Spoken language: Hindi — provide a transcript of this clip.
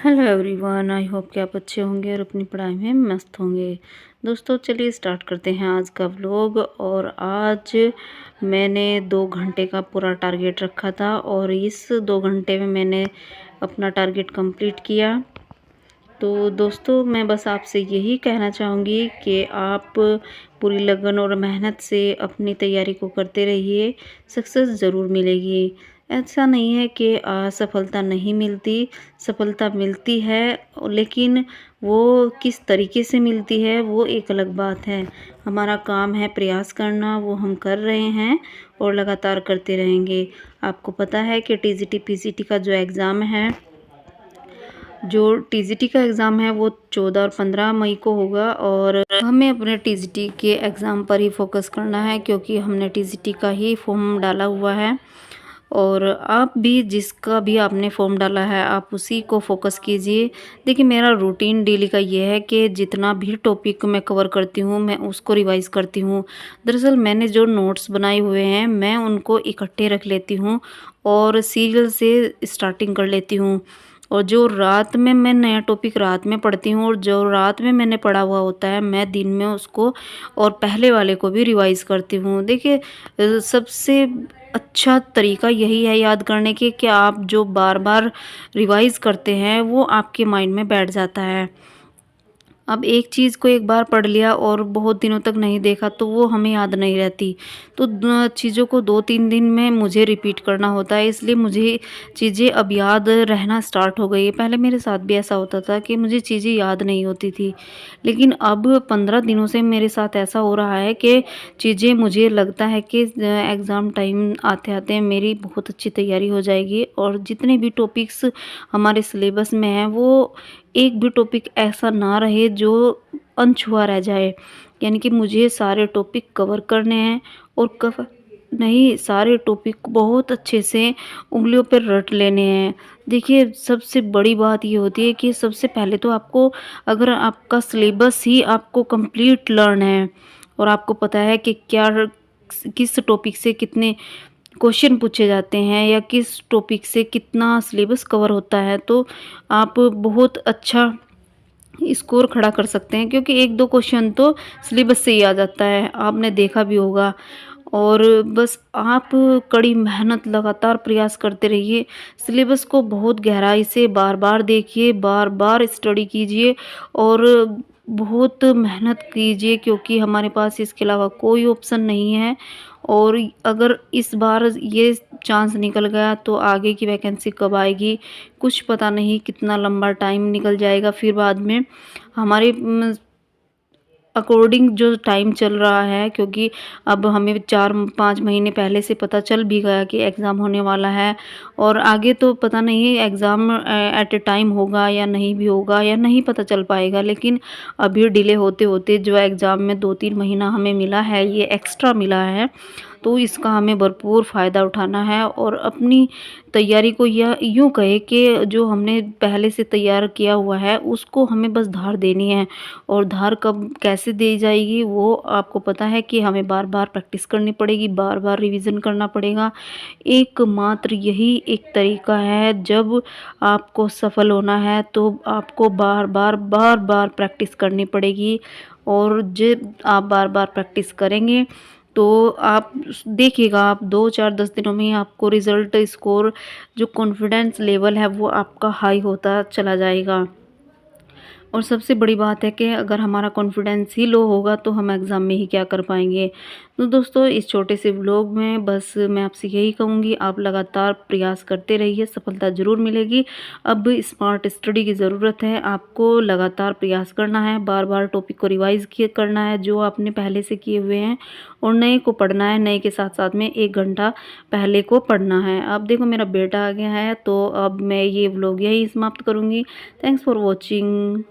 हेलो एवरीवन, आई होप कि आप अच्छे होंगे और अपनी पढ़ाई में मस्त होंगे। दोस्तों चलिए स्टार्ट करते हैं आज का व्लॉग। और आज मैंने 2 घंटे का पूरा टारगेट रखा था और इस 2 घंटे में मैंने अपना टारगेट कंप्लीट किया। तो दोस्तों मैं बस आपसे यही कहना चाहूँगी कि आप पूरी लगन और मेहनत से अपनी तैयारी को करते रहिए, सक्सेस ज़रूर मिलेगी। ऐसा नहीं है कि सफलता नहीं मिलती, सफलता मिलती है, लेकिन वो किस तरीके से मिलती है वो एक अलग बात है। हमारा काम है प्रयास करना, वो हम कर रहे हैं और लगातार करते रहेंगे। आपको पता है कि टीजीटी पीजीटी का जो टीजीटी का एग्ज़ाम है वो 14 और 15 मई को होगा और हमें अपने टीजीटी के एग्ज़ाम पर ही फोकस करना है, क्योंकि हमने टीजीटी का ही फॉर्म डाला हुआ है। और आप भी जिसका भी आपने फॉर्म डाला है आप उसी को फोकस कीजिए। देखिए मेरा रूटीन डेली का ये है कि जितना भी टॉपिक मैं कवर करती हूँ मैं उसको रिवाइज़ करती हूँ। दरअसल मैंने जो नोट्स बनाए हुए हैं मैं उनको इकट्ठे रख लेती हूँ और सीरियल से स्टार्टिंग कर लेती हूँ। और जो रात में मैं नया टॉपिक रात में पढ़ती हूँ और जो रात में मैंने पढ़ा हुआ होता है मैं दिन में उसको और पहले वाले को भी रिवाइज़ करती हूँ। देखिए सबसे अच्छा तरीका यही है याद करने के कि आप जो बार बार रिवाइज़ करते हैं वो आपके माइंड में बैठ जाता है। अब एक चीज़ को एक बार पढ़ लिया और बहुत दिनों तक नहीं देखा तो वो हमें याद नहीं रहती। तो चीज़ों को 2-3 दिन में मुझे रिपीट करना होता है, इसलिए मुझे चीज़ें अब याद रहना स्टार्ट हो गई है। पहले मेरे साथ भी ऐसा होता था कि मुझे चीज़ें याद नहीं होती थी, लेकिन अब 15 दिनों से मेरे साथ ऐसा हो रहा है कि चीज़ें मुझे लगता है कि एग्ज़ाम टाइम आते-आते मेरी बहुत अच्छी तैयारी हो जाएगी और जितने भी टॉपिक्स हमारे सिलेबस में हैं वो एक भी टॉपिक ऐसा ना रहे जो अनछुआ रह जाए। यानी कि मुझे सारे टॉपिक कवर करने हैं और कवर नहीं, सारे टॉपिक बहुत अच्छे से उँगलियों पर रट लेने हैं। देखिए सबसे बड़ी बात ये होती है कि सबसे पहले तो आपको, अगर आपका सिलेबस ही आपको कंप्लीट लर्न है और आपको पता है कि क्या किस टॉपिक से कितने क्वेश्चन पूछे जाते हैं या किस टॉपिक से कितना सिलेबस कवर होता है, तो आप बहुत अच्छा स्कोर खड़ा कर सकते हैं, क्योंकि 1-2 क्वेश्चन तो सिलेबस से ही आ जाता है, आपने देखा भी होगा। और बस आप कड़ी मेहनत लगातार प्रयास करते रहिए, सिलेबस को बहुत गहराई से बार-बार देखिए, बार-बार स्टडी कीजिए और बहुत मेहनत कीजिए, क्योंकि हमारे पास इसके अलावा कोई ऑप्शन नहीं है। और अगर इस बार ये चांस निकल गया तो आगे की वैकेंसी कब आएगी कुछ पता नहीं, कितना लंबा टाइम निकल जाएगा फिर बाद में हमारे अकॉर्डिंग जो टाइम चल रहा है, क्योंकि अब हमें 4-5 महीने पहले से पता चल भी गया कि एग्ज़ाम होने वाला है और आगे तो पता नहीं एग्ज़ाम एट ए टाइम होगा या नहीं भी होगा या नहीं पता चल पाएगा। लेकिन अभी डिले होते-होते जो एग्ज़ाम में 2-3 महीना हमें मिला है, ये एक्स्ट्रा मिला है, तो इसका हमें भरपूर फ़ायदा उठाना है और अपनी तैयारी को या यूँ कहें कि जो हमने पहले से तैयार किया हुआ है उसको हमें बस धार देनी है। और धार कब कैसे दी जाएगी वो आपको पता है कि हमें बार-बार प्रैक्टिस करनी पड़ेगी, बार-बार रिवीज़न करना पड़ेगा। एकमात्र यही एक तरीका है, जब आपको सफल होना है तो आपको बार-बार, बार-बार प्रैक्टिस करनी पड़ेगी। और जब आप बार-बार प्रैक्टिस करेंगे तो आप देखिएगा, आप 2-4-10 दिनों में ही आपको रिज़ल्ट स्कोर जो कॉन्फिडेंस लेवल है वो आपका हाई होता चला जाएगा। और सबसे बड़ी बात है कि अगर हमारा कॉन्फिडेंस ही लो होगा तो हम एग्ज़ाम में ही क्या कर पाएँगे। तो दोस्तों इस छोटे से व्लॉग में बस मैं आपसे यही कहूँगी, आप लगातार प्रयास करते रहिए, सफलता ज़रूर मिलेगी। अब स्मार्ट स्टडी की ज़रूरत है, आपको लगातार प्रयास करना है, बार-बार टॉपिक को रिवाइज़ किए करना है जो आपने पहले से किए हुए हैं और नए को पढ़ना है, नए के साथ-साथ में 1 घंटा पहले को पढ़ना है। अब देखो मेरा बेटा आ गया है तो अब मैं ये व्लॉग यहीं समाप्त करूँगी। Thanks for watching.